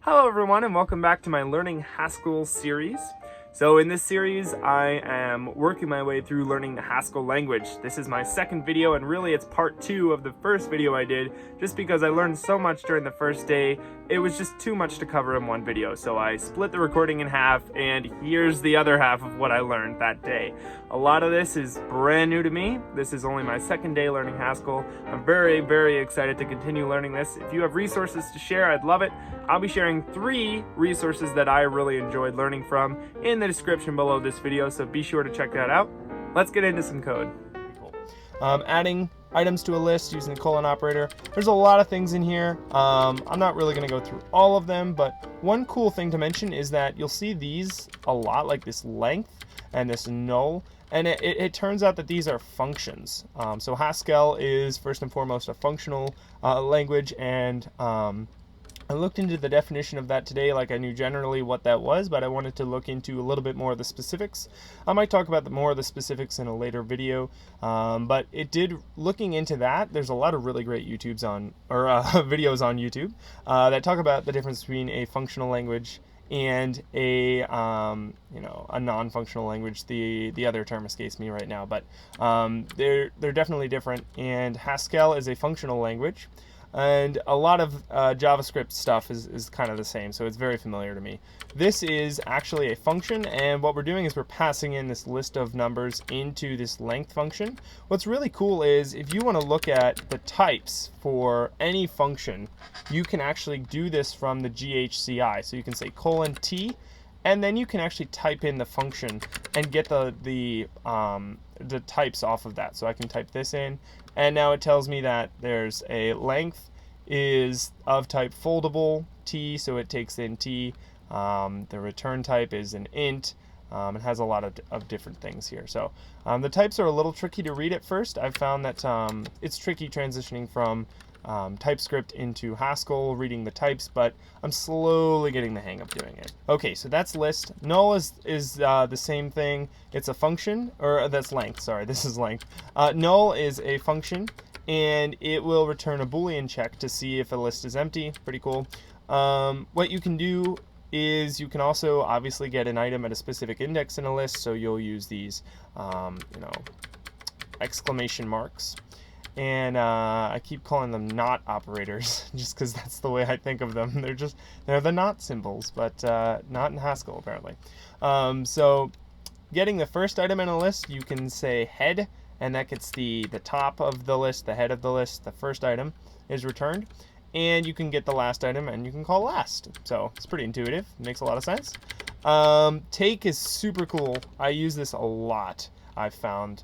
Hello everyone and welcome back to my Learning Haskell series. So in this series I am working my way through learning the Haskell language. This is my second video and really it's part 2 of the first video I did just because I learned so much during the first day. It was just too much to cover in one video, so I split the recording in half and here's the other half of what I learned that day. A lot of this is brand new to me. This is only my second day learning Haskell. I'm very excited to continue learning this. If you have resources to share, I'd love it. I'll be sharing 3 resources that I really enjoyed learning from in the description below this video, so be sure to check that out. Let's get into some code. Adding items to a list using the colon operator. There's a lot of things in here. I'm not really going to go through all of them, but one cool thing to mention is that you'll see these a lot, like this length and this null. And it turns out that these are functions. So Haskell is first and foremost a functional language, and I looked into the definition of that today, like I knew generally what that was, but I wanted to look into a little bit more of the specifics. I might talk about more of the specifics in a later video, but looking into that, there's a lot of really great videos on YouTube that talk about the difference between a functional language and a non-functional language. The other term escapes me right now, but they're definitely different. And Haskell is a functional language, and a lot of JavaScript stuff is kind of the same, so it's very familiar to me. This is actually a function, and what we're doing is we're passing in this list of numbers into this length function. What's really cool is if you want to look at the types for any function, you can actually do this from the GHCI. So you can say :t, and then you can actually type in the function and get the types off of that. So I can type this in, and now it tells me that there's a length is of type foldable t, so it takes in t. The return type is an int. It has a lot of different things here. So the types are a little tricky to read at first. I've found that it's tricky transitioning from TypeScript into Haskell, reading the types, but I'm slowly getting the hang of doing it. Okay, so that's list. Null is the same thing. It's a function, or that's length, sorry, this is length. Null is a function, and it will return a Boolean check to see if a list is empty. Pretty cool. What you can do is you can also obviously get an item at a specific index in a list, so you'll use these exclamation marks. And I keep calling them not operators just because that's the way I think of them. They're the not symbols, but not in Haskell apparently. So getting the first item in a list, you can say head, and that gets the top of the list, the head of the list. The first item is returned, and you can get the last item, and you can call last. So it's pretty intuitive. It makes a lot of sense. Take is super cool. I use this a lot, I've found.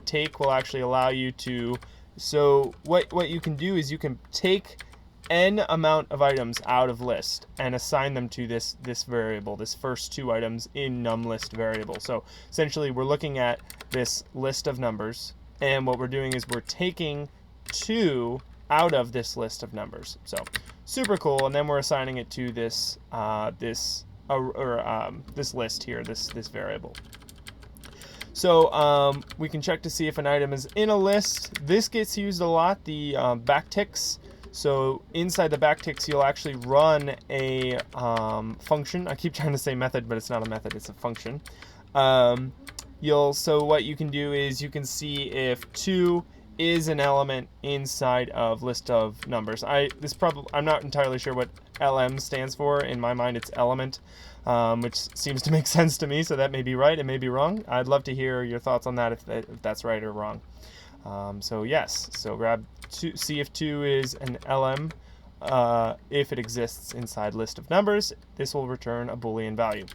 Take will actually allow you to, so what you can do is you can take n amount of items out of list and assign them to this variable, this first 2 items in numList variable. So essentially we're looking at this list of numbers, and what we're doing is we're taking 2 out of this list of numbers. So super cool, and then we're assigning it to this list here, this variable. So we can check to see if an item is in a list. This gets used a lot, the backticks. So inside the backticks, you'll actually run a function. I keep trying to say method, but it's not a method, it's a function. So what you can do is you can see if 2 is an element inside of list of numbers. I'm not entirely sure what LM stands for. In my mind, it's element, which seems to make sense to me. So that may be right, it may be wrong. I'd love to hear your thoughts on that, if that's right or wrong. So yes, so grab 2, see if 2 is an LM. If it exists inside list of numbers, this will return a Boolean value.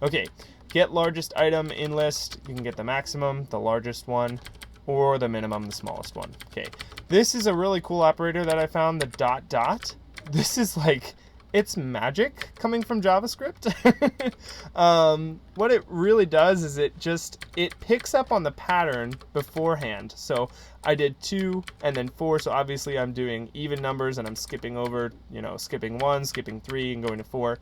Okay, get largest item in list. You can get the maximum, the largest one, or the minimum, the smallest one. Okay, this is a really cool operator that I found, the dot. This is like, it's magic coming from JavaScript. What it really does is it picks up on the pattern beforehand. So I did 2 and then 4, so obviously I'm doing even numbers and I'm skipping over, skipping 1, skipping 3, and going to 4.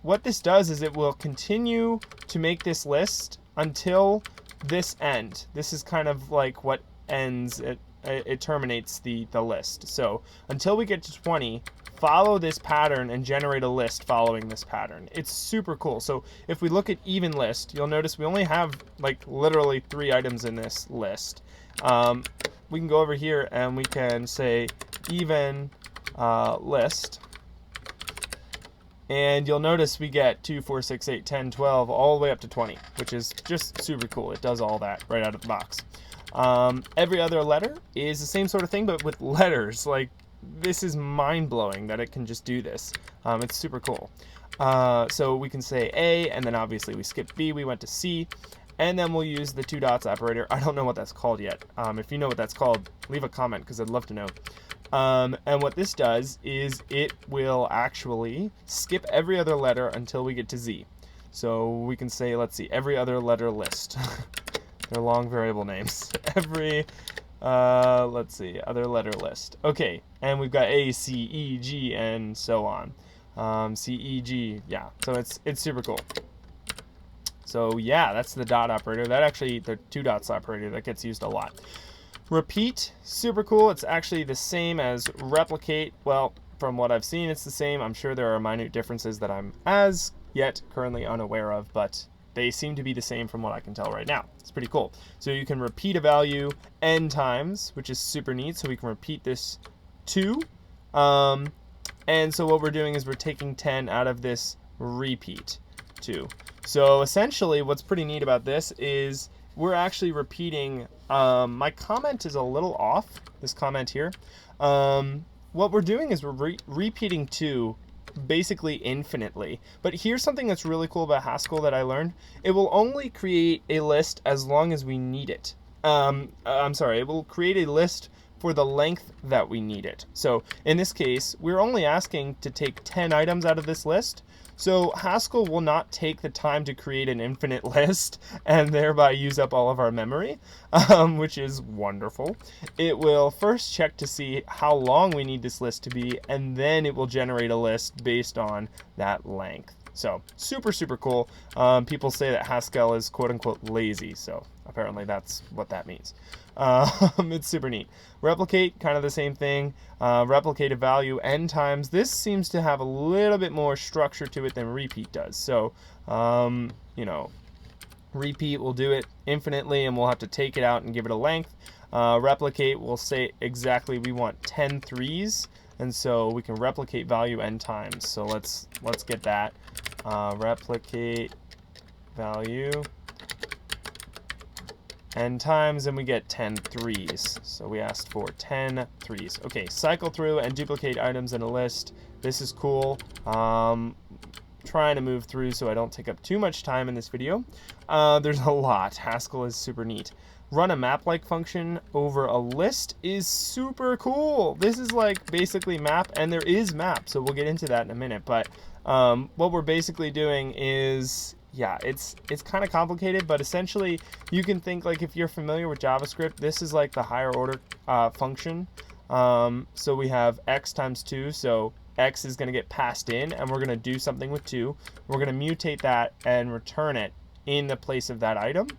What this does is it will continue to make this list until this end. This is kind of like what ends it terminates the list. So until we get to 20, follow this pattern and generate a list following this pattern. It's super cool. So if we look at even list, you'll notice we only have like literally 3 items in this list. We can go over here and we can say even list. And you'll notice we get 2, 4, 6, 8, 10, 12, all the way up to 20, which is just super cool. It does all that right out of the box. Every other letter is the same sort of thing, but with letters. Like, this is mind-blowing that it can just do this. It's super cool. So we can say A, and then obviously we skipped B, we went to C, and then we'll use the 2 dots operator. I don't know what that's called yet. If you know what that's called, leave a comment, because I'd love to know. And what this does is it will actually skip every other letter until we get to Z. So we can say, let's see, every other letter list. They're long variable names. Every, let's see, other letter list. Okay, and we've got A, C, E, G, and so on. C, E, G, yeah. So it's super cool. So yeah, that's the dot operator. That actually, the 2 dots operator, that gets used a lot. Repeat, super cool. It's actually the same as replicate. Well, from what I've seen, it's the same. I'm sure there are minute differences that I'm as yet currently unaware of, but they seem to be the same from what I can tell right now. It's pretty cool. So you can repeat a value n times, which is super neat. So we can repeat this 2. And so what we're doing is we're taking 10 out of this repeat 2. So essentially what's pretty neat about this is we're actually repeating, my comment is a little off, this comment here. What we're doing is we're repeating 2 basically infinitely. But here's something that's really cool about Haskell that I learned. It will only create a list as long as we need it. I'm sorry, it will create a list for the length that we need it. So in this case, we're only asking to take 10 items out of this list. So Haskell will not take the time to create an infinite list and thereby use up all of our memory, which is wonderful. It will first check to see how long we need this list to be, and then it will generate a list based on that length. So super, super cool. People say that Haskell is quote unquote lazy, so apparently that's what that means. It's super neat. Replicate, kind of the same thing. Replicate a value n times. This seems to have a little bit more structure to it than repeat does. So, you know, repeat will do it infinitely and we'll have to take it out and give it a length. Replicate will say exactly we want 10 threes, and so we can replicate value n times. So let's get that. Replicate value n times, and we get 10 threes. So we asked for 10 threes. Okay, cycle through and duplicate items in a list. This is cool. Trying to move through so I don't take up too much time in this video. There's a lot. Haskell is super neat. Run a map-like function over a list is super cool. This is like basically map, and there is map, so we'll get into that in a minute. But what we're basically doing is, yeah, it's kind of complicated, but essentially you can think like if you're familiar with JavaScript, this is like the higher order function. So we have x times 2, so x is going to get passed in, and we're going to do something with 2. We're going to mutate that and return it in the place of that item.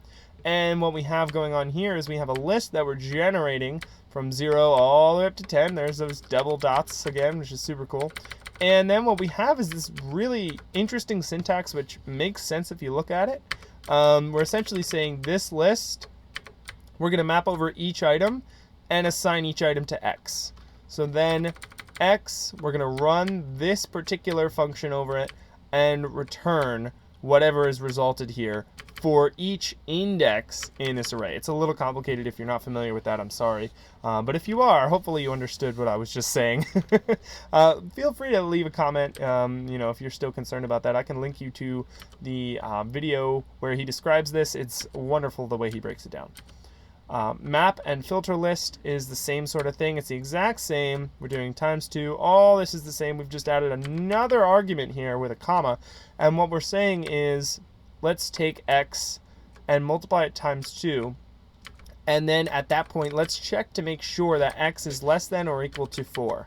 And what we have going on here is we have a list that we're generating from 0 all the way up to 10. There's those double dots again, which is super cool. And then what we have is this really interesting syntax, which makes sense if you look at it. We're essentially saying this list, we're going to map over each item and assign each item to x. So then x, we're going to run this particular function over it and return whatever is resulted here for each index in this array. It's a little complicated. If you're not familiar with that, I'm sorry. But if you are, hopefully you understood what I was just saying. Feel free to leave a comment, you know, if you're still concerned about that. I can link you to the video where he describes this. It's wonderful the way he breaks it down. Map and filter list is the same sort of thing. It's the exact same. We're doing times 2. All this is the same. We've just added another argument here with a comma. And what we're saying is, let's take x and multiply it times 2. And then at that point, let's check to make sure that x is less than or equal to 4.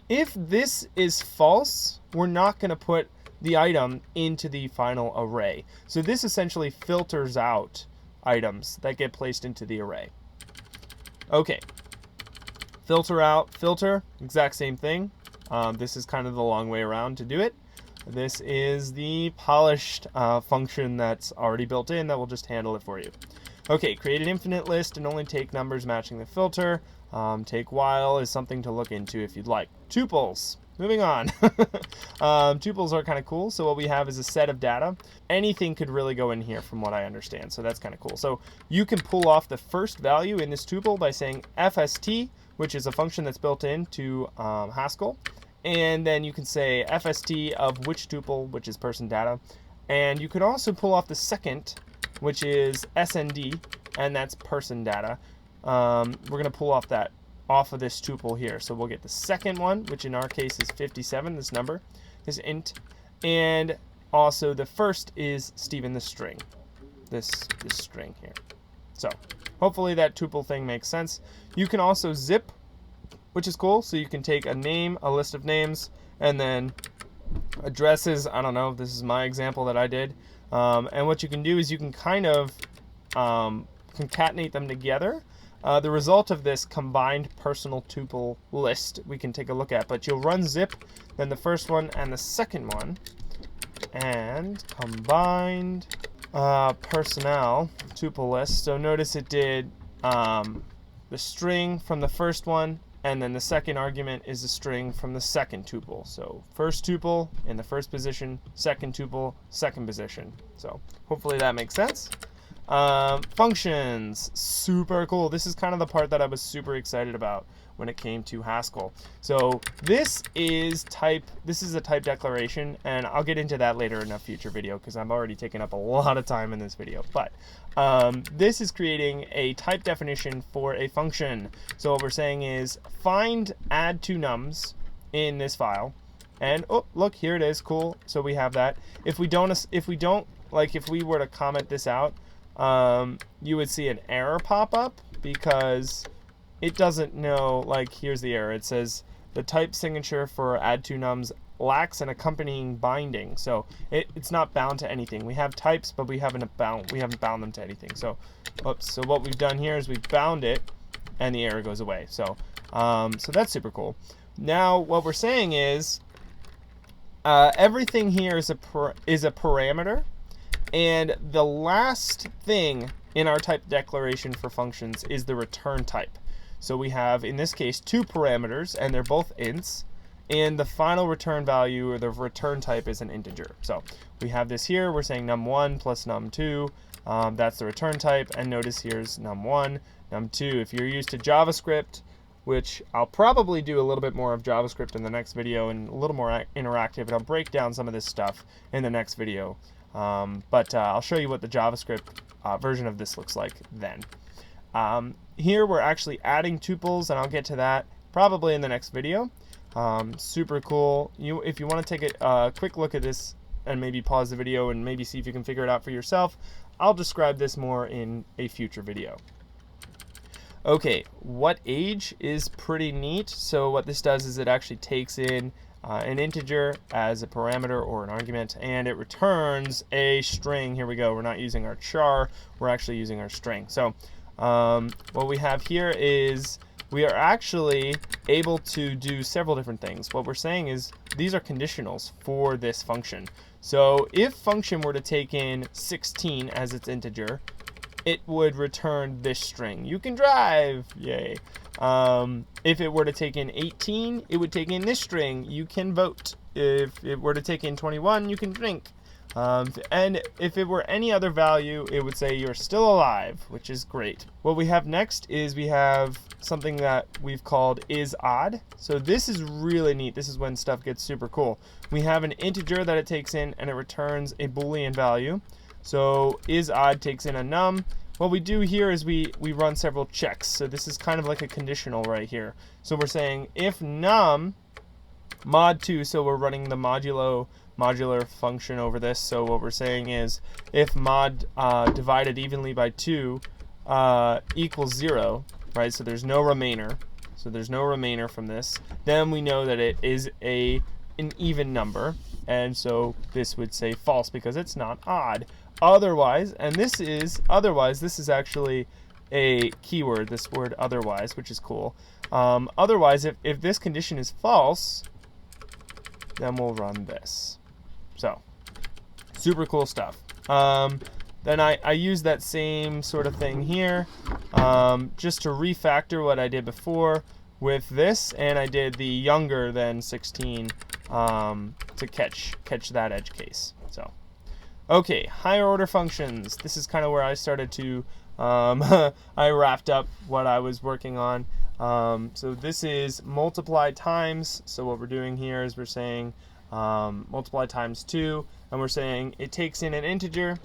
If this is false, we're not going to put the item into the final array. So this essentially filters out items that get placed into the array. Okay. Filter out, filter, exact same thing. This is kind of the long way around to do it. This is the polished function that's already built in that will just handle it for you. Okay, create an infinite list and only take numbers matching the filter. Take while is something to look into if you'd like. Tuples. Moving on. Tuples are kind of cool. So what we have is a set of data. Anything could really go in here from what I understand. So that's kind of cool. So you can pull off the first value in this tuple by saying FST, which is a function that's built into Haskell. And then you can say FST of which tuple, which is person data. And you could also pull off the second, which is SND, and that's person data. We're going to pull off of this tuple here. So we'll get the second one, which in our case is 57, this number, this int. And also the first is Stephen, the string, this string here. So hopefully that tuple thing makes sense. You can also zip, which is cool. So you can take a name, a list of names, and then addresses. I don't know, this is my example that I did. And what you can do is you can kind of concatenate them together. The result of this combined personal tuple list we can take a look at, but you'll run zip, then the first one and the second one, and combined personnel tuple list. So notice it did the string from the first one, and then the second argument is the string from the second tuple. So first tuple in the first position, second tuple, second position. So hopefully that makes sense. Functions, super cool. This is kind of the part that I was super excited about when it came to Haskell. So this is a type declaration, and I'll get into that later in a future video because I'm already taking up a lot of time in this video. But this is creating a type definition for a function. So what we're saying is find add two nums in this file, and oh look, here it is. Cool. So we have that. If we were to comment this out, you would see an error pop up because it doesn't know, like, here's the error. It says the type signature for add two nums lacks an accompanying binding. So it's not bound to anything. We have types, but we haven't bound them to anything. So so what we've done here is we've bound it and the error goes away. So so that's super cool. Now what we're saying is everything here is a parameter. And the last thing in our type declaration for functions is the return type. So we have, in this case, two parameters, and they're both ints. And the final return value, or the return type, is an integer. So we have this here. We're saying num1 plus num2. That's the return type. And notice here's num1, num2. If you're used to JavaScript, which I'll probably do a little bit more of JavaScript in the next video and a little more interactive, and I'll break down some of this stuff in the next video. But I'll show you what the JavaScript version of this looks like then. Here we're actually adding tuples, and I'll get to that probably in the next video. Super cool. If you want to take a quick look at this and maybe pause the video and maybe see if you can figure it out for yourself, I'll describe this more in a future video. Okay, what age is pretty neat. So what this does is it actually takes in an integer as a parameter or an argument, and it returns a string. Here we go. We're not using our char. We're actually using our string. So what we have here is we are actually able to do several different things. What we're saying is these are conditionals for this function. So if function were to take in 16 as its integer, it would return this string. You can drive, yay. If it were to take in 18, it would take in this string. You can vote. If it were to take in 21, you can drink. And if it were any other value, it would say you're still alive, which is great. What we have next is we have something that we've called isOdd. So this is really neat. This is when stuff gets super cool. We have an integer that it takes in, and it returns a Boolean value. So isOdd takes in a num. What we do here is we run several checks. So this is kind of like a conditional right here. So we're saying if num mod 2, so we're running the modular function over this. So what we're saying is if mod divided evenly by 2 equals 0, right? So there's no remainder. So there's no remainder from this. Then we know that it is an even number. And so this would say false because it's not odd. Otherwise, this is actually a keyword, this word otherwise, which is cool. Otherwise, if this condition is false, then we'll run this. So, super cool stuff. Then I use that same sort of thing here, just to refactor what I did before with this, and I did the younger than 16 to catch that edge case. So, okay, higher order functions. This is kind of where I started to, I wrapped up what I was working on. So this is multiply times. So what we're doing here is we're saying multiply times 2, and we're saying it takes in an integer,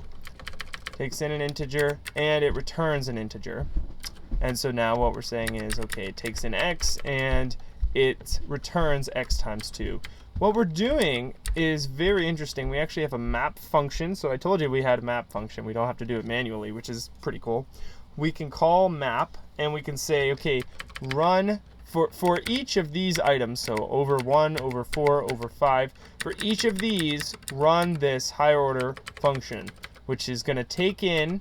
and it returns an integer. And so now what we're saying is, okay, it takes in x and it returns x times 2. What we're doing is very interesting. We actually have a map function. So I told you we had a map function. We don't have to do it manually, which is pretty cool. We can call map, and we can say, okay, run for each of these items, so over 1, over 4, over 5, for each of these, run this higher order function, which is going to take in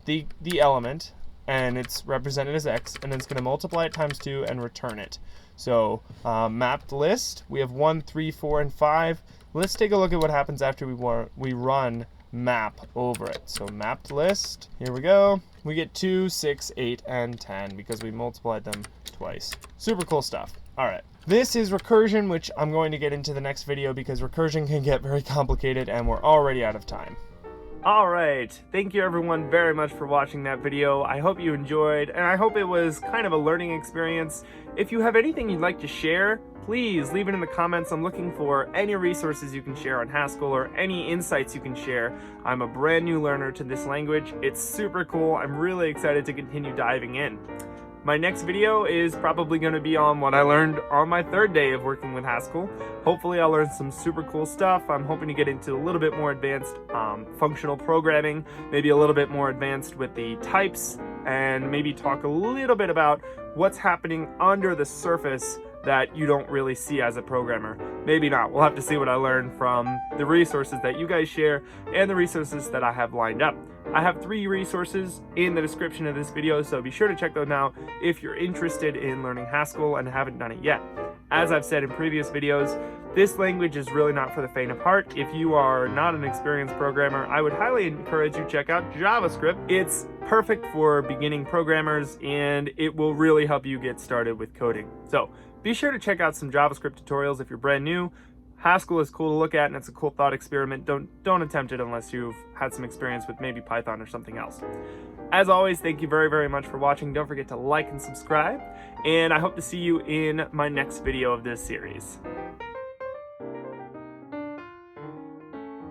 the element, and it's represented as x, and then it's going to multiply it times 2 and return it. So mapped list, we have 1, 3, 4, and 5. Let's take a look at what happens after we run map over it. So mapped list, here we go. We get 2, 6, 8, and 10 because we multiplied them twice. Super cool stuff. All right. This is recursion, which I'm going to get into the next video because recursion can get very complicated and we're already out of time. Alright, thank you everyone very much for watching that video. I hope you enjoyed, and I hope it was kind of a learning experience. If you have anything you'd like to share, please leave it in the comments. I'm looking for any resources you can share on Haskell or any insights you can share. I'm a brand new learner to this language. It's super cool. I'm really excited to continue diving in. My next video is probably going to be on what I learned on my 3rd day of working with Haskell. Hopefully I'll learn some super cool stuff. I'm hoping to get into a little bit more advanced functional programming, maybe a little bit more advanced with the types, and maybe talk a little bit about what's happening under the surface that you don't really see as a programmer. Maybe not. We'll have to see what I learn from the resources that you guys share and the resources that I have lined up. I have 3 resources in the description of this video, so be sure to check those out if you're interested in learning Haskell and haven't done it yet. As I've said in previous videos, this language is really not for the faint of heart. If you are not an experienced programmer, I would highly encourage you to check out JavaScript. It's perfect for beginning programmers, and it will really help you get started with coding. So be sure to check out some JavaScript tutorials if you're brand new. Haskell is cool to look at, and it's a cool thought experiment. Don't attempt it unless you've had some experience with maybe Python or something else. As always, thank you very, very much for watching. Don't forget to like and subscribe, and I hope to see you in my next video of this series.